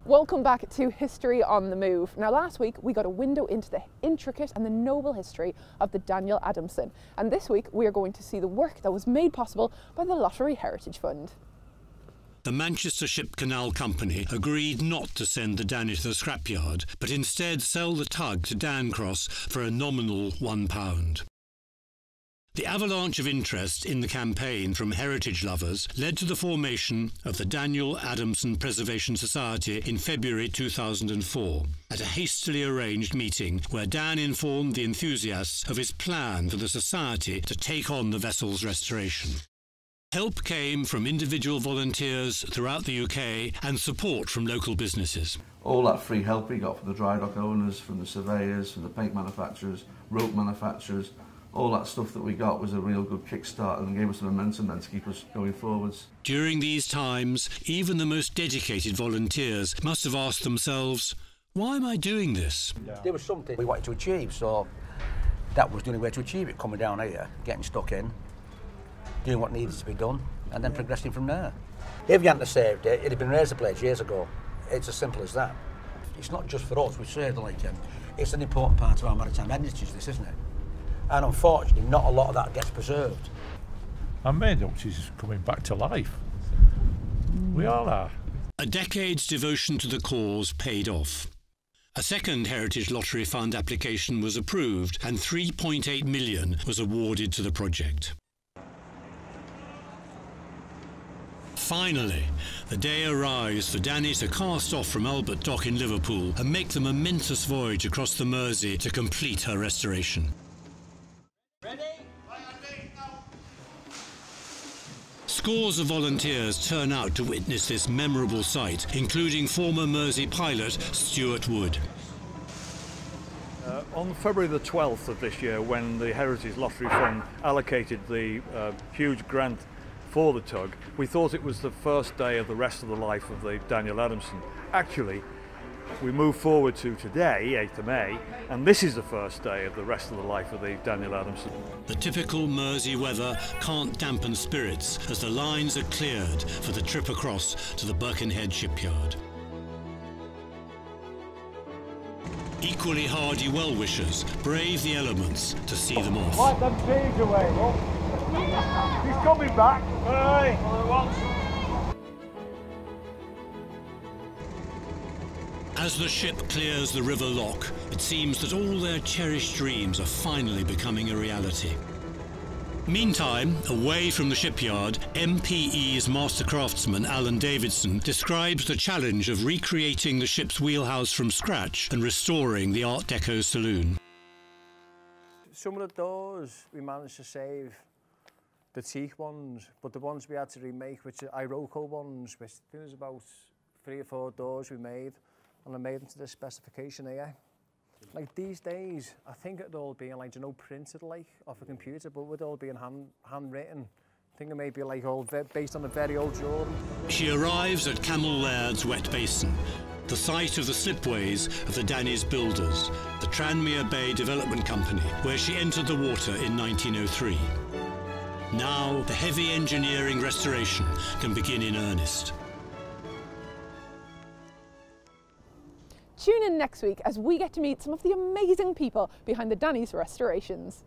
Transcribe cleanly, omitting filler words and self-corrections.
Welcome back to History on the Move. Now last week we got a window into the intricate and the noble history of the Daniel Adamson, and this week we are going to see the work that was made possible by the Lottery Heritage Fund. The Manchester Ship Canal Company agreed not to send the Danny to the scrapyard, but instead sell the tug to Dancross for a nominal £1. The avalanche of interest in the campaign from heritage lovers led to the formation of the Daniel Adamson Preservation Society in February 2004, at a hastily arranged meeting where Dan informed the enthusiasts of his plan for the society to take on the vessel's restoration. Help came from individual volunteers throughout the UK and support from local businesses. All that free help we got from the dry dock owners, from the surveyors, from the paint manufacturers, rope manufacturers, all that stuff that we got was a real good kickstart and gave us the momentum then to keep us going forwards. During these times, even the most dedicated volunteers must have asked themselves, why am I doing this? There was something we wanted to achieve, so that was the only way to achieve it, coming down here, getting stuck in, doing what needed to be done, and then progressing from there. If you hadn't saved it, it'd have been razor blades years ago. It's as simple as that. It's not just for us, we say it's an important part of our maritime industry, this, isn't it? And unfortunately, not a lot of that gets preserved. Our main object is coming back to life. We all are. A decade's devotion to the cause paid off. A second Heritage Lottery Fund application was approved and £3.8 million was awarded to the project. Finally, the day arrives for Danny to cast off from Albert Dock in Liverpool and make the momentous voyage across the Mersey to complete her restoration. Scores of volunteers turn out to witness this memorable sight, including former Mersey pilot Stuart Wood. On February the 12th of this year, when the Heritage Lottery Fund allocated the huge grant for the tug, we thought it was the first day of the rest of the life of the Daniel Adamson. Actually, we move forward to today, 8th of May, and this is the first day of the rest of the life of the Daniel Adamson. The typical Mersey weather can't dampen spirits as the lines are cleared for the trip across to the Birkenhead shipyard. Equally hardy well-wishers brave the elements to see them off. Wipe them trees away, look. He's coming back. Hey, all at once. As the ship clears the river lock, it seems that all their cherished dreams are finally becoming a reality. Meantime, away from the shipyard, MPE's master craftsman Alan Davidson describes the challenge of recreating the ship's wheelhouse from scratch and restoring the Art Deco saloon. Some of the doors we managed to save the teak ones, but the ones we had to remake, which are Iroko ones, which I think there's about 3 or 4 doors we made. And I made them to the specification here. Like these days, I think it'd all be like, printed like off a computer, but it would all be in handwritten. I think it may be like all based on a very old drawing. She arrives at Camel Laird's wet basin, the site of the slipways of the Danny's builders, the Tranmere Bay Development Company, where she entered the water in 1903. Now, the heavy engineering restoration can begin in earnest. Tune in next week as we get to meet some of the amazing people behind the Danny's restorations.